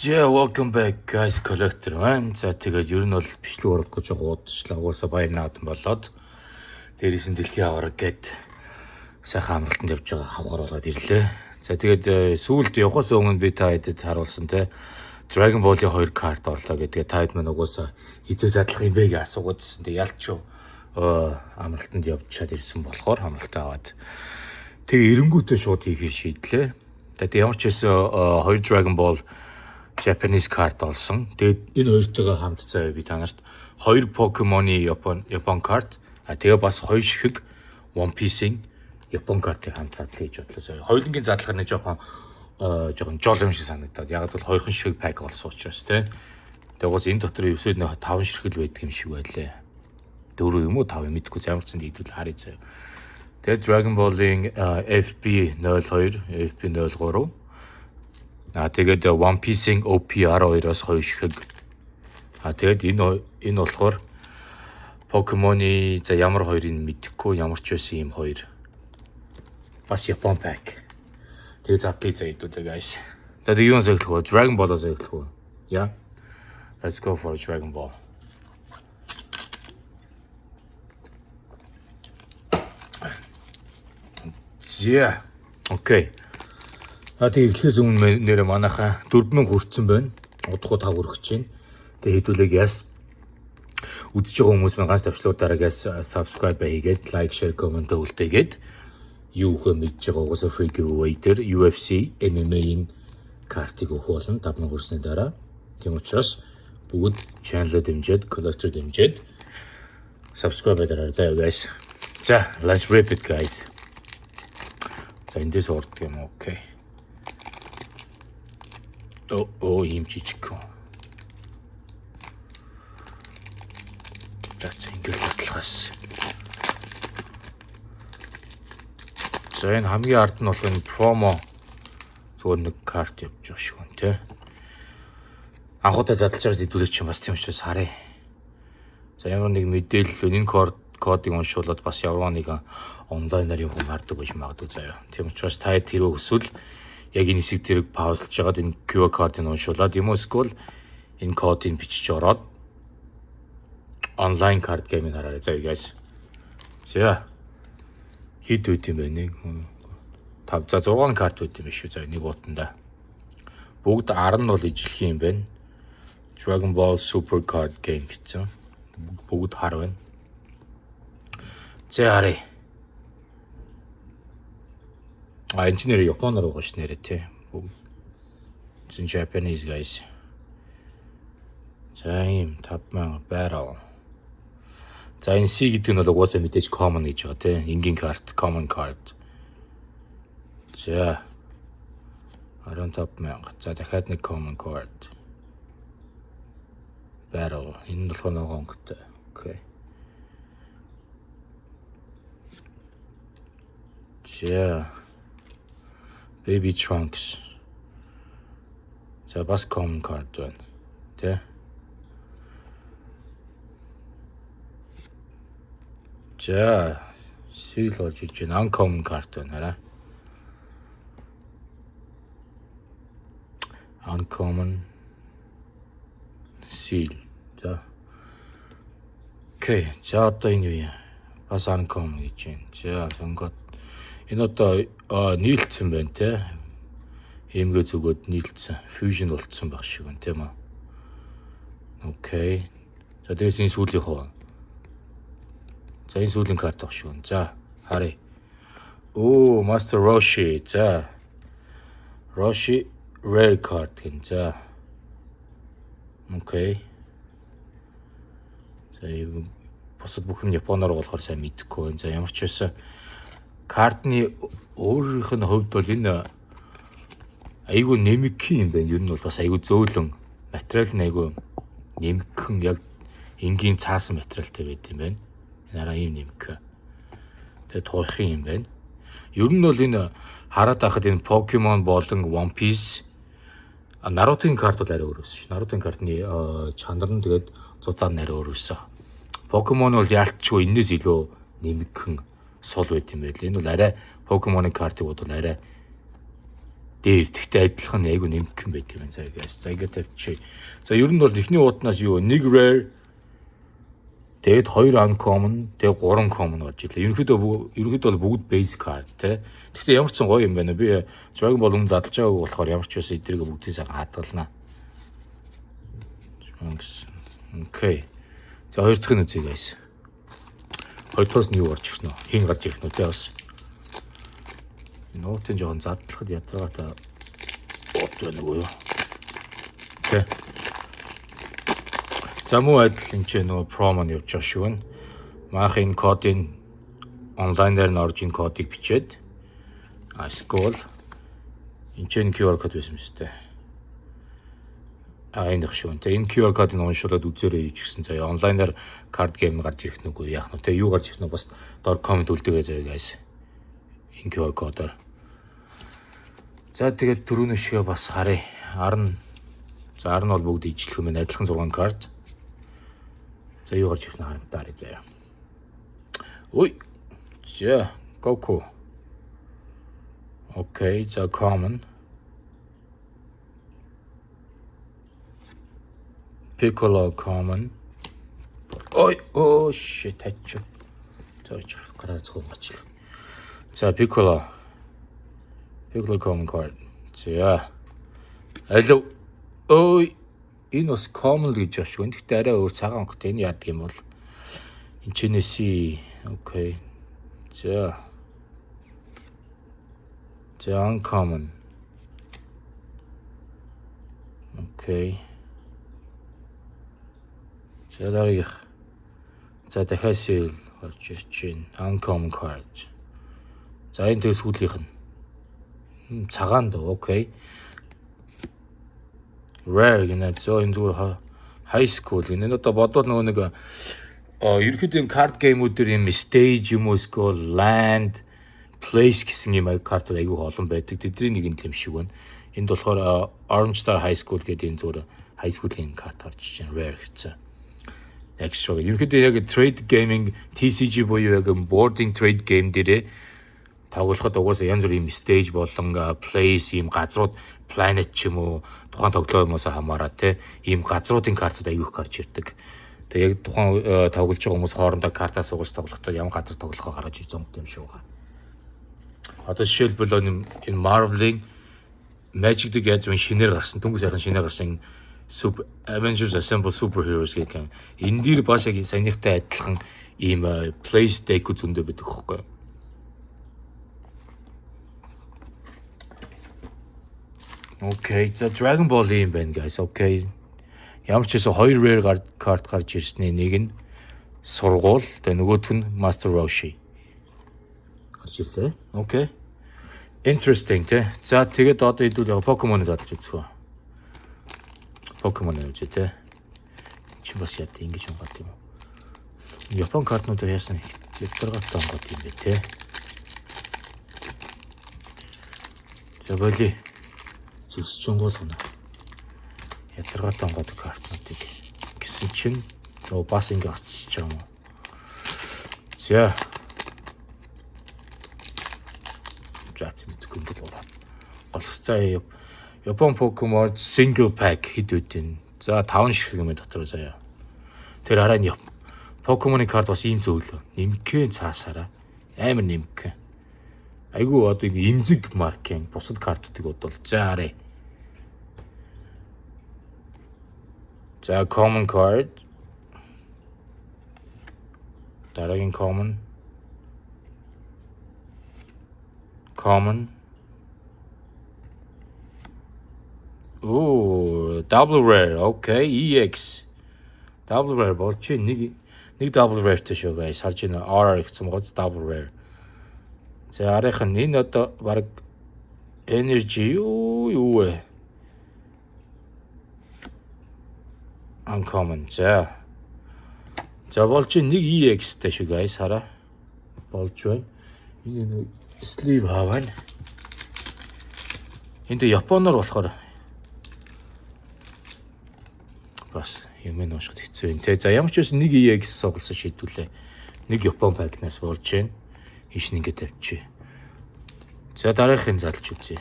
Yeah, welcome back guys, collector man. За тэгээд ер нь бол бичлэг урах гэж уудчлаа. Угаасаа баяр наадам болоод дээрээс нь дэлхийн аварга гээд сайхан амралтанд явж байгаа хавгаар болоод ирлээ. За тэгээд сүүлд явахаас өмнө би та хэдэд харуулсан те Dragon Ball-ийн 2 карт орлоо гэдэг. Та хэд мань угаасаа хизээ задлах юм бэ гэж асуугаадсэн. Тэгээд ялч амралтанд явж чад ирсэн болохоор амралтаа аваад тэгээд эренгүүтээ шууд хийхээр шийдлээ. Тэгээд ямар ч байсан 2 Dragon Ball Japanese card олсон. Тэгээд энэ хоёртойгоо хамт заяа би та нарт 2 Pokemon-ы Япон card, тэгээ бас 2 шихэг One Piece-ийн Япон card-ыг хамт задлаа гэж бодлоо заяа. Хоёулангийн задлахаар нэг жоохон жол юм шиг санагдаад. Яг бол хоёрхан шихэг пак олсон учраас тий. Тэгээд уус энэ дотор ерөөсөө 5 ширхэл байдаг юм шиг байлээ. 4 юм уу 5 юм мэдгүй ямар ч зэн дийдвэл харъя заяа. Тэгээд Dragon Ball-ийн FB02, FB03 тэгээд One Piece-ийн OP12-оос 2 шихэг. Тэгээд энэ болохоор Pokemon-ы за ямар хоёрыг мэдэхгүй ямар ч байсан юм хоёр. Бас Япон пак. Тэгээд задлыг зайдуулаа guys. Тэгээд юу нэг хэлэх вэ? Dragon Ball-аас хэлэх үү? Yeah. Let's go for Dragon Ball. Yeah. Okay. Тэгээд эхлээс өмнө нэрээ манайхаа 4000 хүрсэн байна. Удахгүй тав хүрэх чинь. Тэгээд хэдүүлэг яас үзэж байгаа хүмүүс маань ганц тавчлуудаараа яас subscribe хийгээд like, share, comment үлдээгээд юу хөө мэдж байгаа угаасаа free giveaway дээр UFC MMA-ийн картыг өгөх болно 5000 хүрсний дараа. Тийм учраас бүгд channel-д дэмжиж, collector дэмжиж subscribe дараарай заяа guys. За, let's rip it guys. За эндээс урд юм окей. Ийм жижиг. That's ингээд баталгаас. За энэ хамгийн ард нь болох энэ промо зөвхөн нэг карт явж байгаа шүү нэ. Анхудаа задлж байгаа хэдүүлээ чинь бас тийм учраас харъя. За ямар нэг мэдээлэл энэ кодыг уншуулад бас ямар нэг онлайнаар юм хардаг гэж магадгүй заяа. Тийм учраас та тэрөө өсвөл яг энэ хэсэг тэрэг паузлж жагаад энэ QR кодыг уншуулад юм уу эсвэл энэ кодыг бичиж ороод онлайн карт геймийг хараарай заяа guys. За хэд үт юм бэ нэг 5 за 6 карт үт юм шүү заяа нэг утанда. Бүгд 10 нь бол ижлэх юм байна. Dragon Ball Super Card Game гэсэн. Бүгд хар байна. За харъя. Энэ ч нэр Японоор байгаа ш нэрээ тий. It's Japanese guys. За ийм 5000 barrel. За энэ C гэдэг нь бол угаасаа мэдээж common гэж байгаа тий. Энгийн карт, common card. За 15000. За дахиад нэг common card. Barrel. Энэ нь болохоор нэг онготой. Окей. За Baby Trunks. За бас common card байна. Тэ? За seal болж иж байна. Uncommon card байна хараа. Uncommon seal. За. Окей. За одоо энэ юу юм? Бас uncommon гэж байна. За сонгоод энэ одоо нийлцсэн байна те. Хэмгээ зүгөөд нийлцсэн. Fusion болцсон байх шиг байна тийм үү. Окей. За дээс энэ сүүлийн хоо. За энэ сүүлийн карт баг шүү. За харъя. Master Roshi. За Roshi rare card гэн. За. Окей. За бусад бүх юм Японоор болохоор сайн мэдэхгүй байна. За ямар ч байсан картны өөрийнх нь хувьд бол энэ айгүй нэмэгхэн юм байна. Ер нь бол бас айгүй зөөлөн материал нь айгүй нэмэгхэн яг энгийн цаасан материалтай байд юм байна. Энэ араа ийм нэмэгхэн. Тэгээ туйхын юм байна. Ер нь бол энэ хараад байхад энэ Pokemon болон One Piece Naruto-ийн карт бол арай өөр өссөн. Naruto-ийн картны чанар нь тэгээд зузаан арай өөр өссөн. Pokemon бол яалтчгүй энэс илүү нэмэгхэн сул байт юм байл. Энэ бол арай Pokemon-ын картыг бол арай дээр тэгтээ адилхан айгу нэмэх юм байдаг юм заа guys. За ингээд тавьчих. За ер нь бол эхний уутнаас юу 1 rare тэгээд 2 uncommon тэгээд 3 common орж ирлээ. Ерөнхийдөө бол бүгд base card те. Тэгтээ ямар ч сан гоё юм байна. Би Dragon Ball өмнө задлж байгааг болохоор ямар ч байсан эдрийг бүгдийг сайхан хадгалнаа. Окей. За хоёр дахь нь үзье guys. Хоёр дахь нь юу орж ирсэн нөө? Хин гарч ирэх нөө те бас. Нуутын жоохон задлахад ятрагаата бот байна уу юу? Тэ. За муу адил энэ ч нөгөө промо нь явж байгаа шүү гэн. Маах энэ кодын онлайн дээр нь орж ин кодыг бичээд скол энэ ч QR код байсан юм шүү дээ. Энэ шүү. Тэ энэ QR кодыг уншуулад үзээрэй ч гэсэн заяа онлайнаар карт гейм гарч ирэх нүгөө яах нь тэ юу гарч ирэх нь бас доор комент үлдээгээрэй заяа guys. Энэ QR кодоор. За тэгээд түрүүний шигээ бас харъя. Арна. За арна бол бүгд ижлэх юм байна. Адилхан 6 карт. За юу гарч ирэх нь харамтаарай заяа. Ой. За Goku. Окей, за common. Piccolo common. Ой, oh shit, тач. За ч гараа зөвхөн гочлоо. За Piccolo common card. За. Алло. Ой, энэ бас common гэж байна шүү. Гэхдээ арай өөр цагаан өнгөтэй энэ яадаг юм бол. Энд чинээси. Окей. За. За uncommon. Окей. За дараах. За дахиад сэл орж ирж байна. Uncommon card. За энэ төс сүүлийнх нь. Цагаан дөө. Окей. Rare гэнэ. За энэ зүгээр high school гэнэ. Одоо бодвол нөгөө нэг ерөнхийдөө card game-үүдэр юм stage юм уу school land place гэсэн юм картууд айгүй олон байдаг. Тэдний нэг юм шиг байна. Энд болохоор Orange Star High School гэдэг энэ зүгээр high school-ийн карт гарч иж байна. Rare гэсэн. Extra. Ерөнхийдөө яг trade gaming TCG буюу яг boarding trade game дээрээ тоглоход угаасаа янз бүрийн stage болон place ийм газрууд planet ч юм уу тухайн тоглоомоос хамаараа те ийм газруудын картууд айгүйх гарч ирдэг. Тэгээ яг тухайн тоглож байгаа хүмүүс хоорондоо картаа суугаж тоглохдоо ямар газар тоглохоо гаргаж ирж байгаа юм шиг байна. Одоо жишээлбэл энэ Marvel-ийн Magic the Gathering шинээр гарсан, түнгүй сайхан шинээр гарсан Super Avengers Assemble Superheroes гэх юм. Энэ дэр бас яг саяныхтай адилхан ийм place deck зөндөө байдаг хөхгүй. Окей, за Dragon Ball юм байна guys. Окей. Ямар ч гэсэн 2 rare card гарч ирснээ нэг нь сургуул, тэгээ нөгөөх нь Master Roshi. Гарч ирлээ. Окей. Interesting те. За тэгээд одоо хэдүүл яг Pokemon-ыг задлж үзье. Pokemon үү те. Чи бас яа ингэж юм гот юм. Япон картнуудыг яасан ятаргатай онгот юм бэ те. За боли. Зүсчэнгуулна. Ятаргатай онгот картнуудыг гэсэн чинь бас ингэ очиж байгаа юм. За. Жаац мэдгүй ингэ болоо. Голцоо Япон Pokemon single pack хэд үдэн. За 5 ширхэг юм дотор заяа. Тэр хараа нь Pokemon-ы карт бас ийм зөвлөө. Нимкэн цаасаараа амар нимкэн. Айгу одоо имзэг маркийн бусад картуудыг бодвол за хараа. За common card. Дараагийн common. Ooh, double rare. Okay, EX. Double rare болж нэг double rare тэ шүү guys. Харж байна. R гэсэн гоц double rare. За арайх нь энэ одоо баг energy юу вэ? Uncommon. За болж нэг EX тэ шүү guys. Хараа. Болж байна. Энэ sleeve хаваа. Энд Японоор болохоор бас юм уушгад хэцүү юм те. За ямар ч байсан нэг EX соголсон шийдвүлээ. Нэг Япон пакнаас болж байна. Хиш нэгэ тавьчих. За дараагын задлж үзье.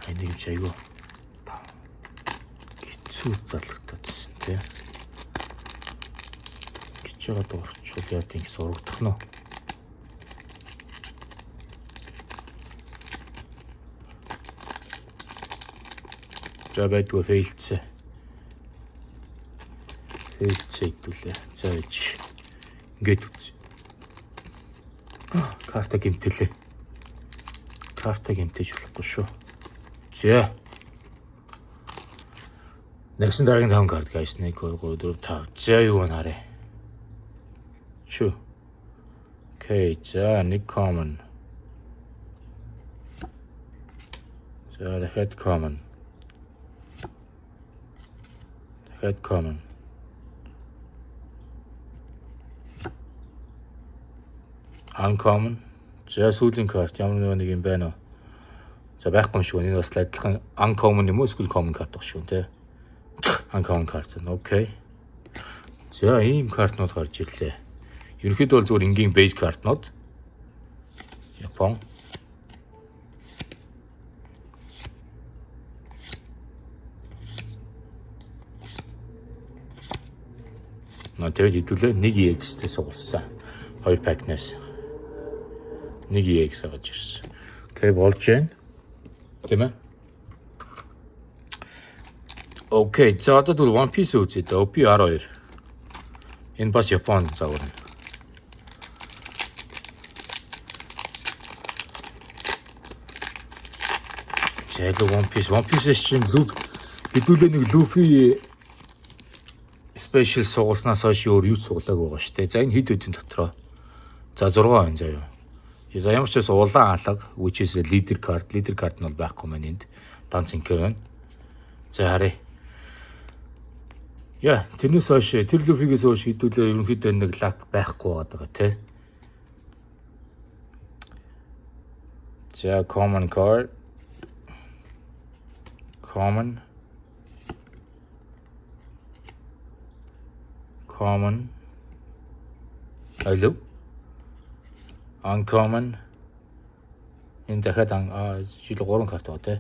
Энийг ч айгүй хэцүү залгатаад байсан тий. Гэж байгаа дуурчвал яа тийм сурагдах нь. За байдгүй фейлцээ. Фейлцээ идүүлээ. За ич. Ингээд үз. Карта гэмтэлээ. Карта гэмтэж болохгүй шүү. За. Нэгсэн дараагийн 5 карт guys. 1 2 3 4 5. За юу наарэ. Чү. Окей. За нэг common. За дахиад common. Дахиад common. Uncommon. За сүүлийн карт ямар нэг юм байна уу? За байхгүй юм шүү. Энэ бас адилхан uncommon юм уу? Эсвэл common карт баг шүү те. Uncommon карт. Окей. За ийм картнууд гарч ирлээ. Ерөнхийдөө бол зөвхөн энгийн base картнууд. Япон. Тэгээд хэдүүлээ 1 EX-тэй суулсан. 2 pack-наас 1 EX гарч ирсэн. Окей, болж байна. Тийм ээ. Окей, за одоо бол One Piece үзье. OP12. Энэ бас Япон загвар. Зайлуу One Piece-с чинь хэдүүлээ нэг Luffy special суулснаас хойш өөр юу суулгааг байгаа шүү дээ. За энэ хэд хэдийн дотроо. За 6 байна заяа. За ямар ч бас улаан алга, which is leader card. Leader card нь бол байхгүй маань энд. Dancing-ээр байна. За харъя. Яа, тэрнээс хойш тэр Luffy-гээс хойш хэдүүлээ ерөнхийдөө нэг luck байхгүй байгаа тий. За common card. Common. Hello. Uncommon. Энэ дахиад жил 3 карт байгаа тий.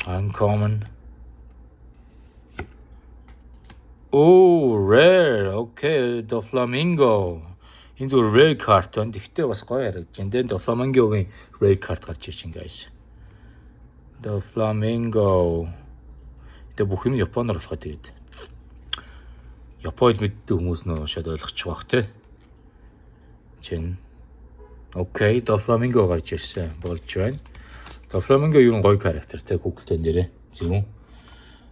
Uncommon. Oh, rare. Okay, Doflamingo. Энэ зөв rare card байна. Тэгтээ бас гоё харагдаж байна. Doflamingo-гийн rare card гарч ирж байна guys. Doflamingo. Тэ бүх юм Японоор болохоо тэгээд. Японд мэддэг хүмүүс нь шууд ойлгочих واخ тий. Чин. Окей, Doflamingo гарч ирсэн. Болж байна. Doflamingo юу гоё характертэй Google-тэн дээрээ. Зөв.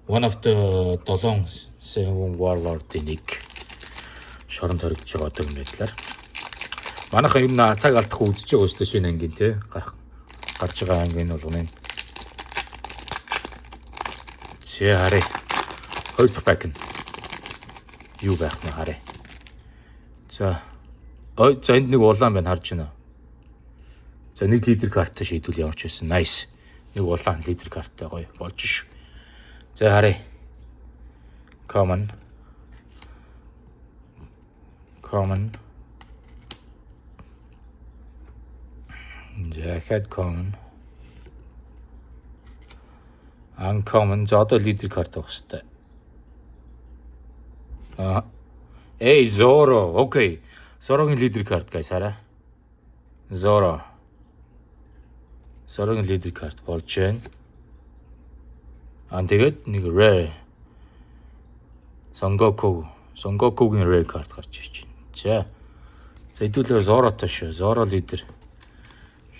One of the 7 warlord-ийн нэг шоронд хоригдж байгаа одоо юм байдлаар. Манайхан юм цаг алдах үзэж байгаа өстэй шинэ ангийн тий. Гарч байгаа ангийн бол үнэн. Чи харъя. Хоёр дахь пак нь. Юу байх нь харъя. За. За энд нэг улаан байна харж байна. За нэг лидер карттай шийдвэл ямар ч байсан. Nice. Нэг улаан лидер карттай гоё болж ш. За харъя. Common. Захад common. Uncommon. За одоо лидер карт авах хэрэгтэй. Эй, Zoro. Окей. Zoro-гийн лидер карт guys хараа. Zoro. Zoro-гийн лидер карт болж байна. Тэгээд нэг rare. Son-Goku-гийн rare карт гарч ирж байна. За хэдүүлээ Zoro-той шүү. Zoro лидер.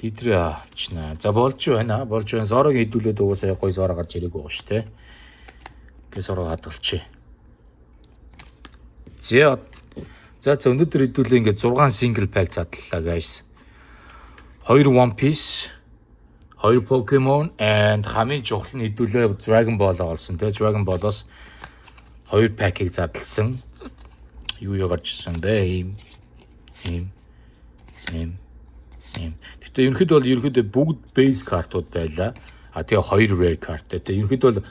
Лидер авчнаа. За болж байна. Zoro-гийн хэдүүлээд угаасаа гоё Zoro гарч ирээгүй байгаа шүү те. Гээ Zoro хадгалчих. За өнөөдөр хэдүүлээ ингээд 6 single pack задлаа guys. 2 One Piece, 2 Pokemon and хамгийн чухал нь хэдүүлээ Dragon Ball олсон те. Dragon Ball-оос 2 pack-ийг задлсан. Юу гарч ирсэн бэ? Ийм. Гэтэ ерөнхийдөө бүгд base картууд байлаа. Тэгээ 2 rare card. Тэгээ ерөнхийдөө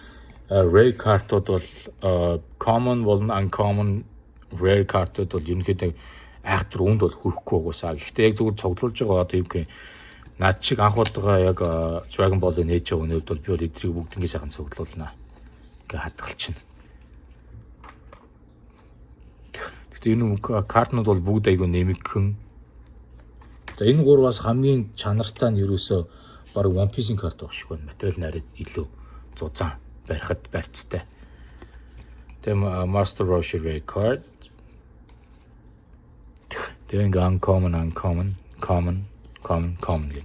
rare card-ууд бол common болон uncommon rare card-ууд бол ерөнхийдөө айхтар үнд бол хүрэхгүй угаасаа. Гэхдээ яг зүгээр цогцолж байгаа одоо юу гэх Наад чиг анх удаага яг Dragon Ball-ыг нээж байгаа өнөөд бол би бол эдрийг бүгднийг сайхан цуглуулна. Ингээ хадгалчихна. Гэхдээ энэ картнууд бол бүгд айгүй нэмэгхэн. За энэ гурваас хамгийн чанартай нь ерөөсөө баг One Piece-ийн карт байх шиг байна. Материал нарийн илүү зузаан барихад барьцтай. Тэм Master Roshi Red card. Тэг ингээ common гэх.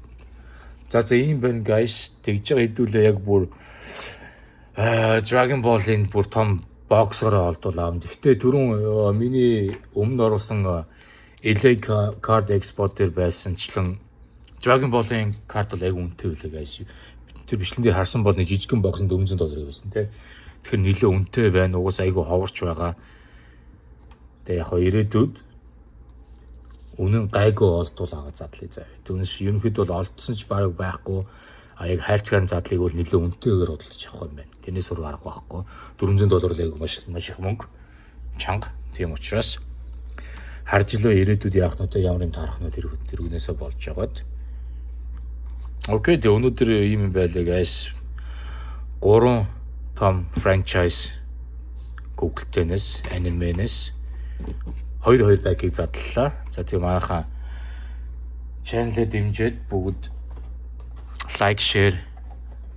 За ийм байна guys. Тэгж байгаа хэдүүлээ яг бүр Dragon Ball-ийн бүр том боксороо олдвол аав. Гэхдээ түрүүн миний өмнө оруулсан LA card export дээр байсанчлан Dragon Ball-ийн карт бол айгүй үнэтэй байлаа guys. Тэр бичлэн дээр харсан бол нэг жижигхэн боксонд $400 байсан тий. Тэгэхээр нэлээд үнэтэй байна. Угаас айгүй ховорч байгаа. Тэгээ яг ирээдүйд үнэн гайгүй олдвол аваад задлаа заа. Түүнээс ерөнхийд бол олдсон ч бараг байхгүй. Яг хайрцагийн задлыг бол нэлээд үнэтэйгээр худалдаж авах юм байна. Тэрнээс өөр арга байхгүй. $400 айгүй маш их мөнгө. Чанга. Тийм учраас харж илөө ирээдүйд яах нь ямар юм тарах нь тэргнээсээ болж байгаад. Окей, тэ өнөөдөр ийм юм байлаа guys. 3 том franchise Google-тэнэс, anime-нээс 2 байгийг задлаа. За тийм аахан channel-д дэмжиж бүгд like, share,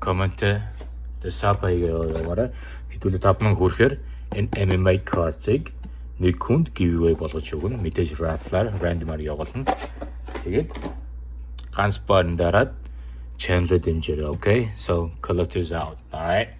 comment, sub хийгээрэй. Хэдүүлээ 5,000 хүрэхээр энэ MMA card-ыг нэг хүнд giveaway болгож өгнө. Мэдээж raffle-аар random-аар явуулна. Тэгээд ганц баарын дараад channel-д дэмжээрэй, okay? So collectors out. All right.